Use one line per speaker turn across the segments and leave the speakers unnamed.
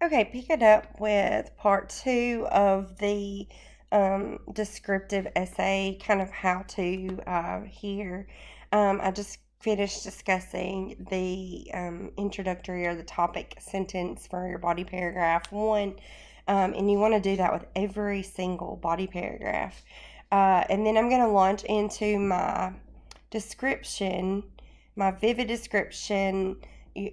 Okay, picking up with part 2 of the descriptive essay, kind of how to here. I just finished discussing the introductory or the topic sentence for your body paragraph 1, and you want to do that with every single body paragraph. And then I'm going to launch into my description, my vivid description.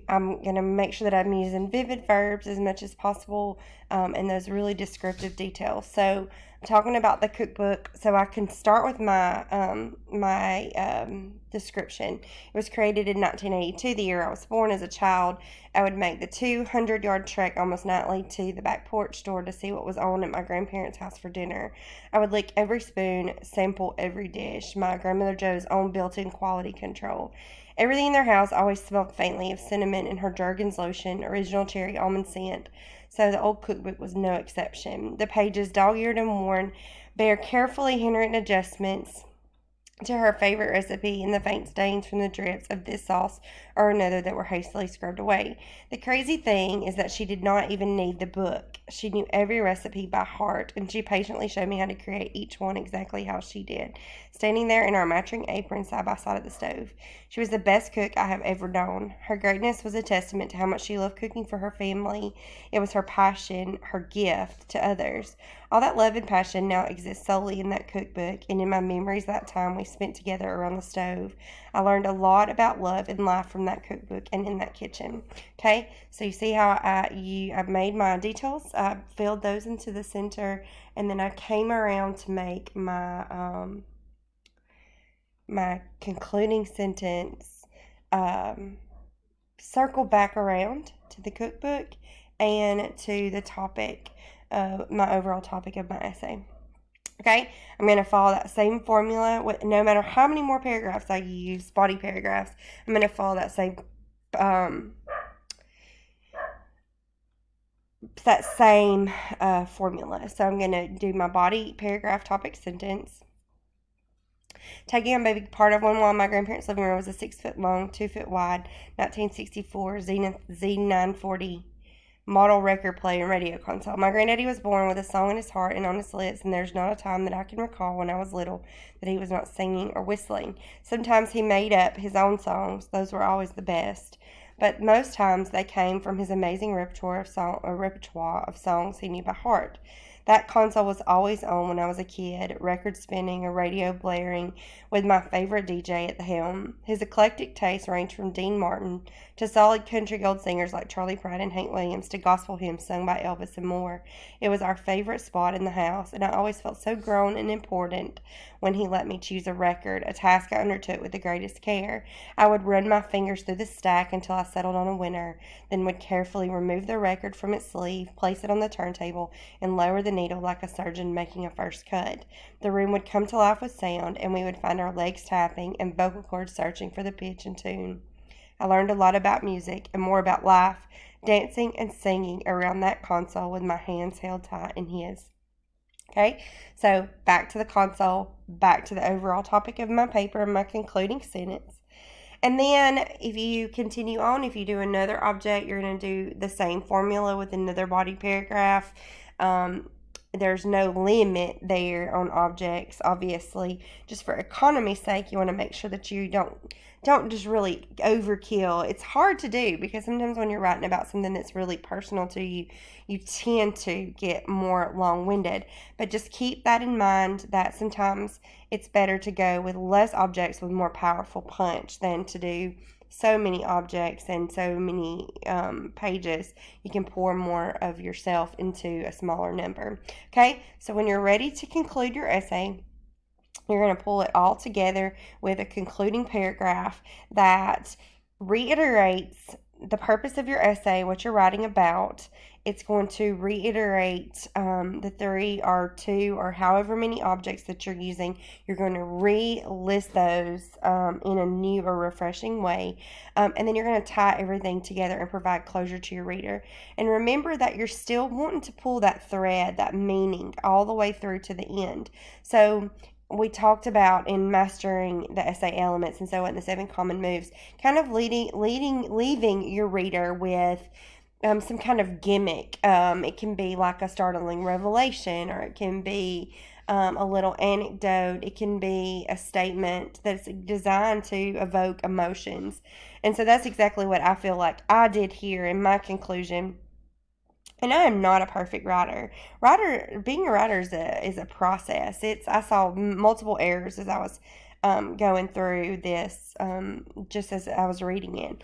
I'm going to make sure that I'm using vivid verbs as much as possible, and those really descriptive details. So I'm talking about the cookbook, so I can start with my description. It was created in 1982, the year I was born. As a child, I would make the 200-yard trek almost nightly to the back porch door to see what was on at my grandparents' house for dinner. I would lick every spoon, sample every dish. My grandmother Jo's own built-in quality control. Everything in their house always smelled faintly of cinnamon and her Jergens lotion, original cherry almond scent, so the old cookbook was no exception. The pages, dog-eared and worn, bear carefully handwritten adjustments to her favorite recipe and the faint stains from the drips of this sauce or another that were hastily scrubbed away. The crazy thing is that she did not even need the book. She knew every recipe by heart, and she patiently showed me how to create each one exactly how she did, standing there in our matching apron side by side at the stove. She was the best cook I have ever known. Her greatness was a testament to how much she loved cooking for her family. It was her passion, her gift to others. All that love and passion now exists solely in that cookbook and in my memories that time we spent together around the stove. I learned a lot about love and life from that cookbook and in that kitchen. Okay, so you see how I've made my details. I filled those into the center, and then I came around to make my my concluding sentence circle back around to the cookbook and to the topic, my overall topic of my essay. Okay, I'm going to follow that same formula with no matter how many more paragraphs I use, body paragraphs. I'm going to follow that same formula. So I'm going to do my body paragraph, topic, sentence. Taking a big part of one while my grandparents' living room was a 6-foot long, 2-foot wide 1964 Z940 model record player and radio console. My granddaddy was born with a song in his heart and on his lips, and there's not a time that I can recall when I was little that he was not singing or whistling. Sometimes he made up his own songs. Those were always the best. But most times they came from his amazing repertoire of songs he knew by heart. That console was always on when I was a kid, record spinning or radio blaring with my favorite DJ at the helm. His eclectic taste ranged from Dean Martin to solid country gold singers like Charlie Pride and Hank Williams to gospel hymns sung by Elvis and more. It was our favorite spot in the house, and I always felt so grown and important when he let me choose a record, a task I undertook with the greatest care. I would run my fingers through the stack until I settled on a winner, then would carefully remove the record from its sleeve, place it on the turntable, and lower the needle like a surgeon making a first cut. The room would come to life with sound, and we would find our legs tapping and vocal cords searching for the pitch and tune. I learned a lot about music and more about life, dancing and singing around that console with my hands held tight in his. Okay, so back to the console, back to the overall topic of my paper and my concluding sentence. And then if you continue on, if you do another object, you're going to do the same formula with another body paragraph. There's no limit there on objects, obviously. Just for economy's sake, you want to make sure that you don't just really overkill. It's hard to do because sometimes when you're writing about something that's really personal to you, you tend to get more long-winded. But just keep that in mind that sometimes it's better to go with less objects with more powerful punch than to do so many objects and so many pages. You can pour more of yourself into a smaller number. Okay, so when you're ready to conclude your essay, you're going to pull it all together with a concluding paragraph that reiterates the purpose of your essay, what you're writing about. It's going to reiterate the 3 or 2 or however many objects that you're using. You're going to re-list those in a new or refreshing way. And then you're going to tie everything together and provide closure to your reader. And remember that you're still wanting to pull that thread, that meaning, all the way through to the end. So we talked about in mastering the essay elements and so on, the 7 common moves, kind of leaving your reader with some kind of gimmick. It can be like a startling revelation, or it can be a little anecdote. It can be a statement that's designed to evoke emotions. And so that's exactly what I feel like I did here in my conclusion. And I am not a perfect writer. Being a writer is a process. I saw multiple errors as I was going through this, just as I was reading it.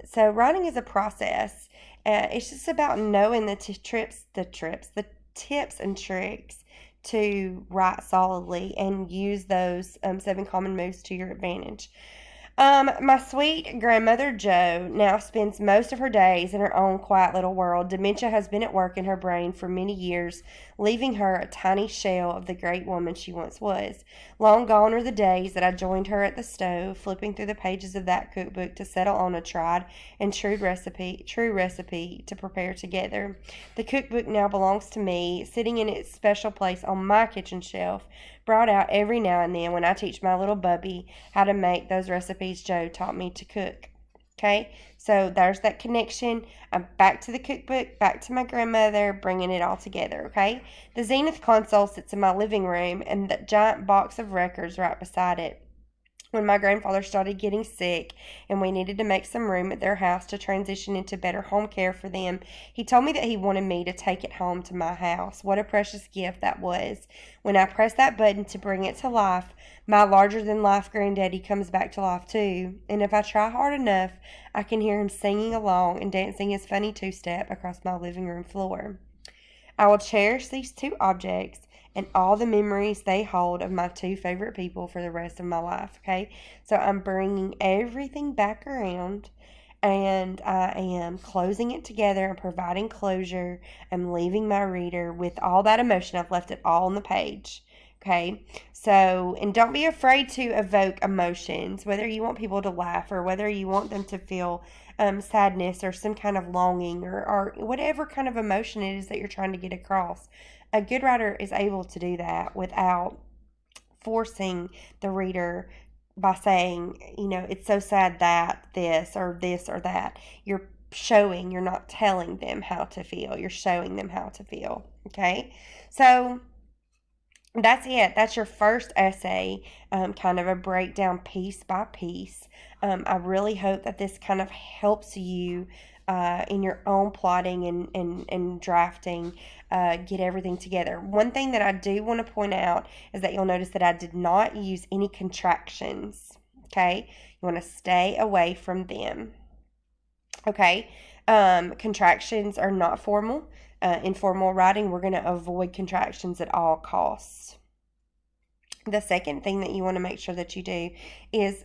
So writing is a process. It's just about knowing the tips and tricks to write solidly and use those 7 common moves to your advantage. My sweet grandmother Jo now spends most of her days in her own quiet little world. Dementia has been at work in her brain for many years, leaving her a tiny shell of the great woman she once was. Long gone are the days that I joined her at the stove, flipping through the pages of that cookbook to settle on a tried and true recipe to prepare together. The cookbook now belongs to me, sitting in its special place on my kitchen shelf, brought out every now and then when I teach my little bubby how to make those recipes Jo taught me to cook. Okay, so there's that connection. I'm back to the cookbook, back to my grandmother, bringing it all together. Okay, the Zenith console sits in my living room, and the giant box of records right beside it. When my grandfather started getting sick and we needed to make some room at their house to transition into better home care for them, he told me that he wanted me to take it home to my house. What a precious gift that was. When I press that button to bring it to life, my larger-than-life granddaddy comes back to life too. And if I try hard enough, I can hear him singing along and dancing his funny two-step across my living room floor. I will cherish these 2 objects and all the memories they hold of my 2 favorite people for the rest of my life, okay? So I'm bringing everything back around, and I am closing it together and providing closure. I'm leaving my reader with all that emotion. I've left it all on the page, okay? So, and don't be afraid to evoke emotions, whether you want people to laugh or whether you want them to feel sadness or some kind of longing, or whatever kind of emotion it is that you're trying to get across. A good writer is able to do that without forcing the reader by saying, it's so sad that this or that. You're not telling them how to feel. You're showing them how to feel. Okay? So that's it. That's your first essay, kind of a breakdown piece by piece. I really hope that this kind of helps you in your own plotting and drafting, get everything together. One thing that I do want to point out is that you'll notice that I did not use any contractions. Okay? You want to stay away from them. Okay? Contractions are not formal. In formal writing, we're going to avoid contractions at all costs. The second thing that you want to make sure that you do is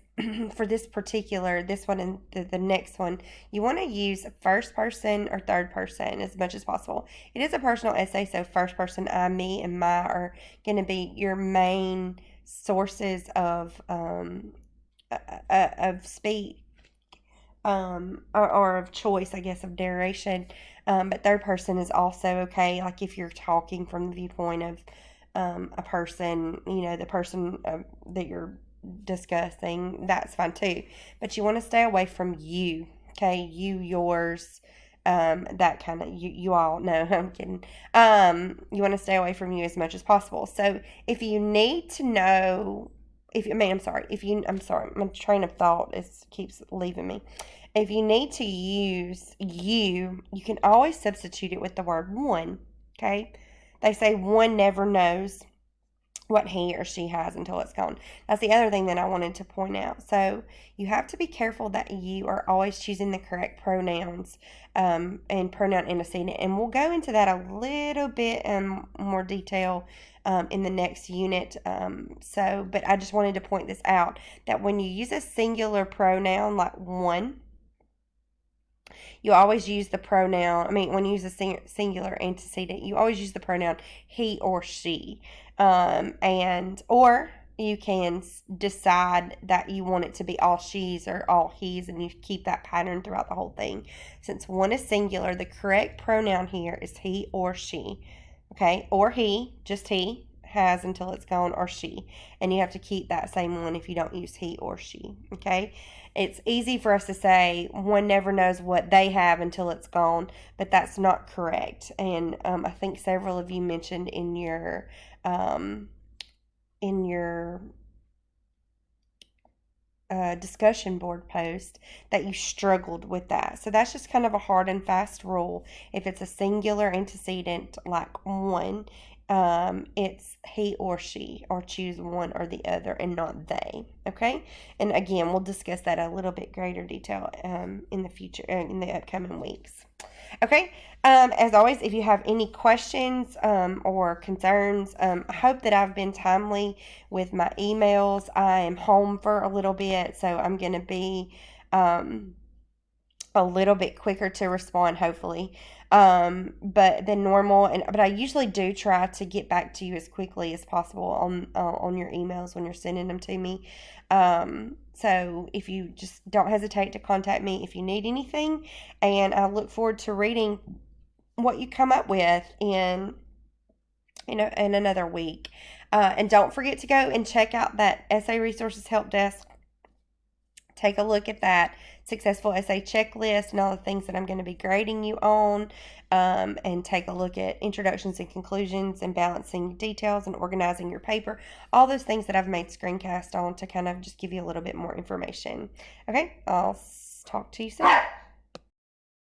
for this one and the next one, you want to use first person or third person as much as possible. It is a personal essay, so first person, I, me, and my are going to be your main sources of speech, or of choice, I guess, of narration. But third person is also okay, like if you're talking from the viewpoint of a person, the person that you're discussing, that's fine too. But you want to stay away from you, okay? You, yours, that kind of, you all. No, I'm kidding. You want to stay away from you as much as possible. So if you need to know, my train of thought keeps leaving me. If you need to use you can always substitute it with the word one, okay? They say one never knows what he or she has until it's gone. That's the other thing that I wanted to point out. So you have to be careful that you are always choosing the correct pronouns and pronoun antecedent. And we'll go into that a little bit in more detail in the next unit. But I just wanted to point this out, that when you use a singular pronoun like one, you always use the pronoun, when you use a singular antecedent, you always use the pronoun he or she. Or you can decide that you want it to be all she's or all he's, and you keep that pattern throughout the whole thing. Since one is singular, the correct pronoun here is he or she. Okay? Or he, just he, has until it's gone, or she. And you have to keep that same one if you don't use he or she. Okay? It's easy for us to say one never knows what they have until it's gone, but that's not correct. And I think several of you mentioned in your in your discussion board post that you struggled with that. So that's just kind of a hard and fast rule. If it's a singular antecedent like one, it's he or she, or choose one or the other and not they. Okay? And again, we'll discuss that a little bit greater detail in the future, in the upcoming weeks. Okay, as always, if you have any questions or concerns, I hope that I've been timely with my emails. I am home for a little bit, so I'm going to be a little bit quicker to respond, hopefully, but than normal. But I usually do try to get back to you as quickly as possible on your emails when you're sending them to me. So if you just don't hesitate to contact me if you need anything, and I look forward to reading what you come up with in another week. And don't forget to go and check out that Essay Resources Help Desk. Take a look at that successful essay checklist and all the things that I'm going to be grading you on, and take a look at introductions and conclusions and balancing details and organizing your paper. All those things that I've made screencast on to kind of just give you a little bit more information. Okay, I'll talk to you soon.